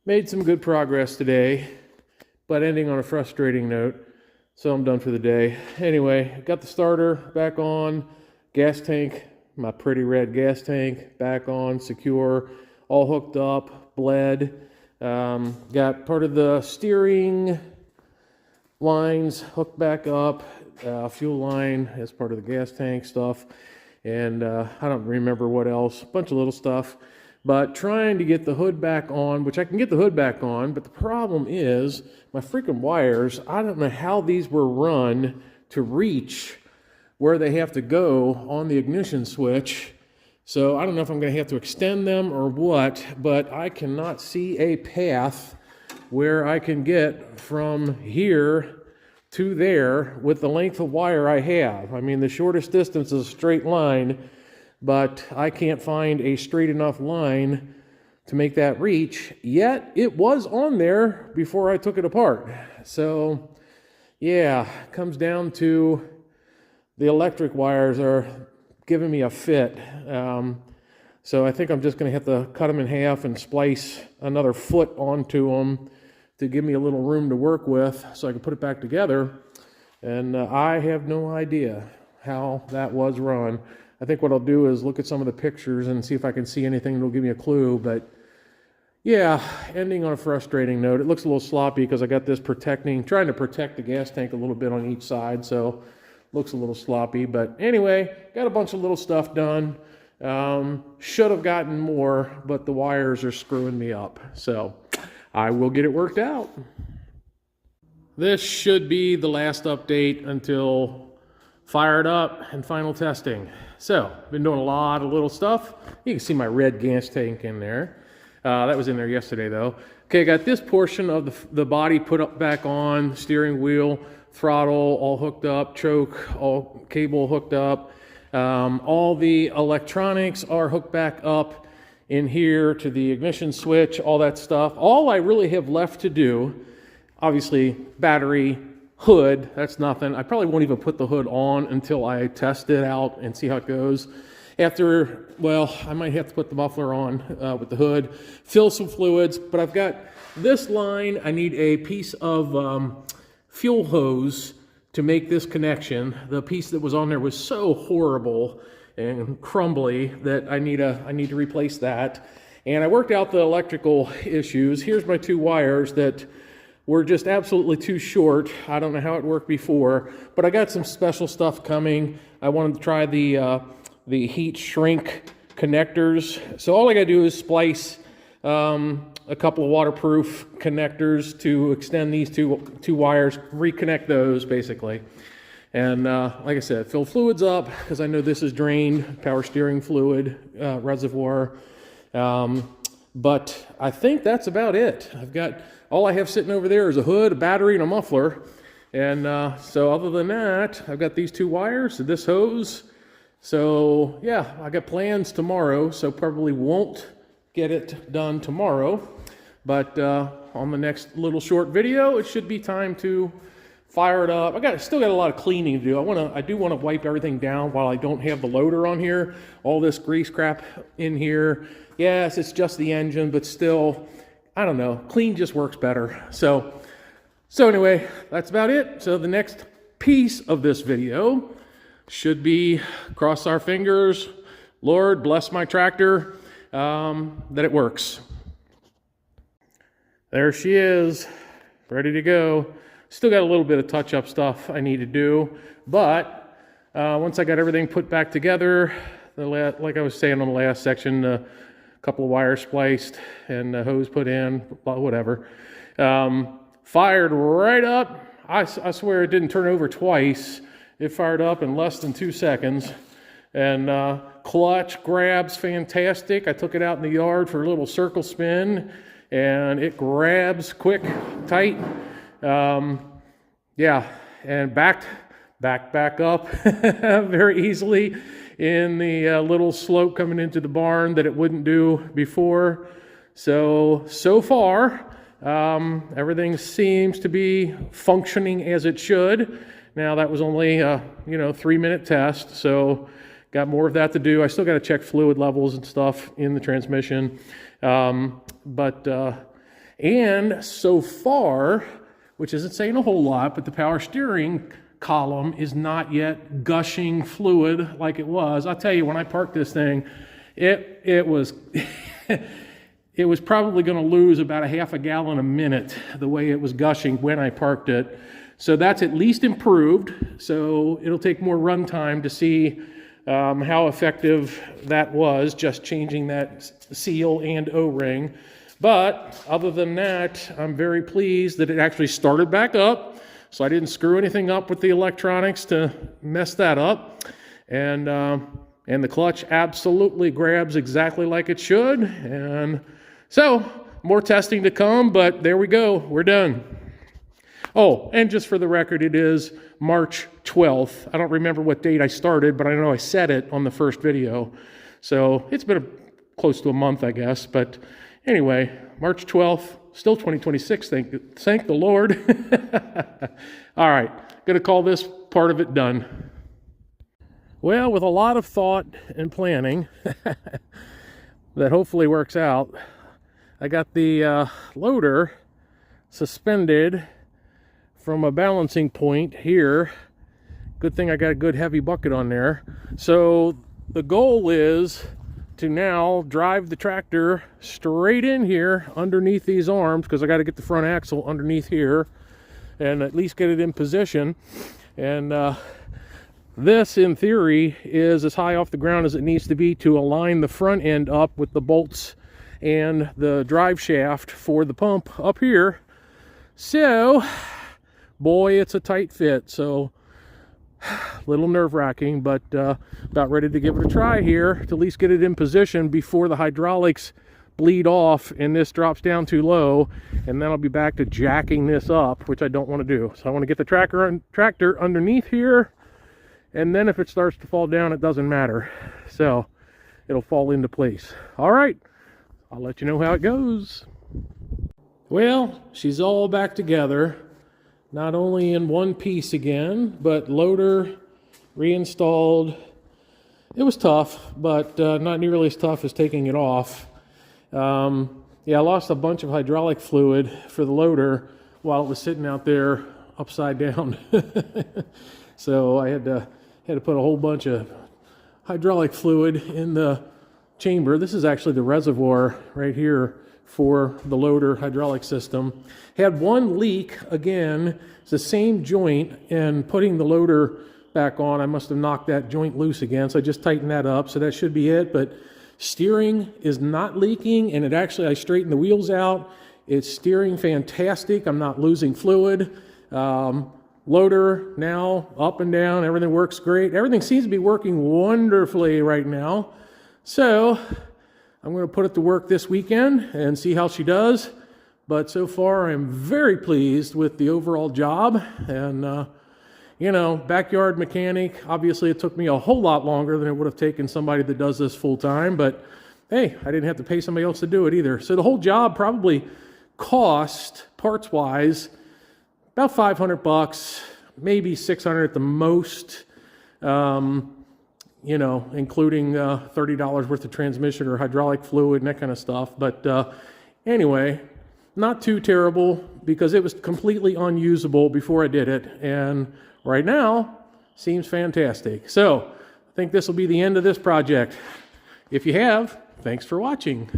Made some good progress today, but ending on a frustrating note, so I'm done for the day. Anyway, got the starter back on, gas tank, my pretty red gas tank, back on, secure, all hooked up, bled. Got part of the steering lines hooked back up, fuel line as part of the gas tank stuff, and I don't remember what else, a bunch of little stuff. But trying to get the hood back on, which I can get the hood back on, but the problem is my freaking wires, I don't know how these were run to reach where they have to go on the ignition switch. So I don't know if I'm going to have to extend them or what, but I cannot see a path where I can get from here to there with the length of wire I have. I mean, the shortest distance is a straight line, but I can't find a straight enough line to make that reach, yet it was on there before I took it apart. So yeah, comes down to the electric wires are giving me a fit. So I think I'm just going to have to cut them in half and splice another foot onto them to give me a little room to work with so I can put it back together. And I have no idea how that was run. I think what I'll do is look at some of the pictures and see if I can see anything that'll give me a clue. But yeah, ending on a frustrating note. It looks a little sloppy because I got this trying to protect the gas tank a little bit on each side, so looks a little sloppy. But anyway, got a bunch of little stuff done. Should have gotten more, but the wires are screwing me up. So I will get it worked out. This should be the last update until fired up and final testing. So, been doing a lot of little stuff. You can see my red gas tank in there. That was in there yesterday though. Okay, I got this portion of the body put up back on, steering wheel, throttle all hooked up, choke, all cable hooked up. All the electronics are hooked back up in here to the ignition switch, all that stuff. All I really have left to do, obviously battery, hood, that's nothing. I probably won't even put the hood on until I test it out and see how it goes. After, well, I might have to put the muffler on with the hood, fill some fluids, but I've got this line. I need a piece of fuel hose to make this connection. The piece that was on there was so horrible and crumbly that I need to replace that. And I worked out the electrical issues. Here's my two wires that were just absolutely too short. I don't know how it worked before, but I got some special stuff coming. I wanted to try the heat shrink connectors. So all I gotta do is splice a couple of waterproof connectors to extend these two wires, reconnect those basically. And like I said, fill fluids up because I know this is drained, power steering fluid reservoir. But I think that's about it. All I have sitting over there is a hood, a battery, and a muffler. And so other than that, I've got these two wires, this hose. So yeah, I got plans tomorrow, so probably won't get it done tomorrow. But on the next little short video, it should be time to fire it up. Still got a lot of cleaning to do. I do want to wipe everything down while I don't have the loader on here. All this grease crap in here. Yes, it's just the engine, but still, I don't know. Clean just works better. So anyway, that's about it. So the next piece of this video should be, cross our fingers, Lord bless my tractor, that it works. There she is, ready to go. Still got a little bit of touch-up stuff I need to do, but once I got everything put back together, like I was saying on the last section, a couple of wires spliced and the hose put in, whatever. Fired right up. I swear it didn't turn over twice. It fired up in less than 2 seconds. And clutch grabs fantastic. I took it out in the yard for a little circle spin, and it grabs quick, tight. Yeah, and back up very easily in the little slope coming into the barn that it wouldn't do before. So far, everything seems to be functioning as it should. Now that was only a 3-minute test, so got more of that to do. I still got to check fluid levels and stuff in the transmission, but And so far, which isn't saying a whole lot, but the power steering column is not yet gushing fluid like it was. I'll tell you, when I parked this thing, it was it was probably going to lose about a half a gallon a minute the way it was gushing when I parked it. So that's at least improved. So it'll take more run time to see how effective that was, just changing that seal and O-ring. But other than that, I'm very pleased that it actually started back up. So I didn't screw anything up with the electronics to mess that up. And the clutch absolutely grabs exactly like it should. And so more testing to come, but there we go. We're done. Oh, and just for the record, it is March 12th. I don't remember what date I started, but I know I said it on the first video. So it's been close to a month, I guess. But anyway, March 12th, still 2026, thank the Lord. All right, going to call this part of it done. Well, with a lot of thought and planning that hopefully works out, I got the loader suspended from a balancing point here. Good thing I got a good heavy bucket on there. So the goal is to now drive the tractor straight in here underneath these arms, because I got to get the front axle underneath here and at least get it in position. And this, in theory, is as high off the ground as it needs to be to align the front end up with the bolts and the drive shaft for the pump up here. So, boy, it's a tight fit. So, a little nerve-wracking, but about ready to give it a try here to at least get it in position before the hydraulics bleed off and this drops down too low, and then I'll be back to jacking this up, which I don't want to do. So I want to get the tractor underneath here, and then if it starts to fall down, it doesn't matter. So it'll fall into place. All right, I'll let you know how it goes. Well, she's all back together. Not only in one piece again, but loader reinstalled. It was tough, but not nearly as tough as taking it off. Yeah, I lost a bunch of hydraulic fluid for the loader while it was sitting out there upside down. So I had to put a whole bunch of hydraulic fluid in the chamber. This is actually the reservoir right here for the loader hydraulic system. Had one leak again. It's the same joint, and putting the loader back on, I must have knocked that joint loose again, so I just tightened that up, so that should be it. But steering is not leaking, and I straightened the wheels out. It's steering fantastic. I'm not losing fluid. Loader now up and down, everything works great. Everything seems to be working wonderfully right now. So I'm going to put it to work this weekend and see how she does. But so far, I'm very pleased with the overall job. And, you know, backyard mechanic, obviously it took me a whole lot longer than it would have taken somebody that does this full time. But, hey, I didn't have to pay somebody else to do it either. So the whole job probably cost, parts-wise, about $500, maybe $600 at the most. You know, including $30 worth of transmission or hydraulic fluid and that kind of stuff. But anyway, not too terrible, because it was completely unusable before I did it. And right now, seems fantastic. So I think this will be the end of this project. If you have, thanks for watching.